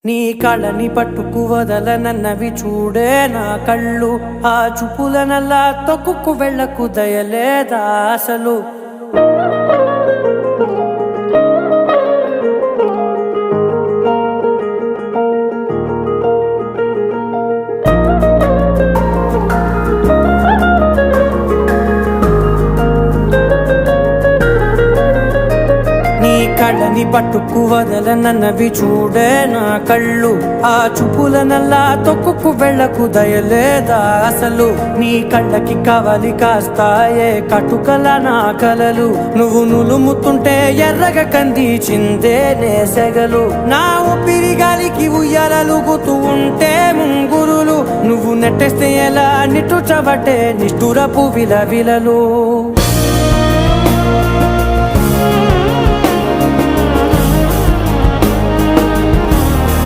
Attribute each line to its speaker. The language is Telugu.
Speaker 1: నీ కళని పట్టుకు వదలనన్నవి చూడే నా కళ్ళు, ఆ చూపులనల్లా తొక్కుకు వెళ్ళకు దయలేదా అసలు. కళ్ళని పట్టుకు వదలనన్నవి చూడే నా కళ్ళు, ఆ చూపులనల్లా తొక్కుకు వెళ్ళకు దయలేదా అసలు. నీ కళ్ళకి కవలి కాస్తాయే కటుకల నా కలలు, నువ్వు నులుముతుంటే ఎర్రగ కంది చిందే నేసెగలు. నా ఊపిరి గాలికి ఉయ్యాలలుగుతూ ఉంటే ముంగురులు, నువ్వు నెట్టేస్తే ఎలా నిట్టుచబట్టే నిష్ఠురపు విలవిలలు.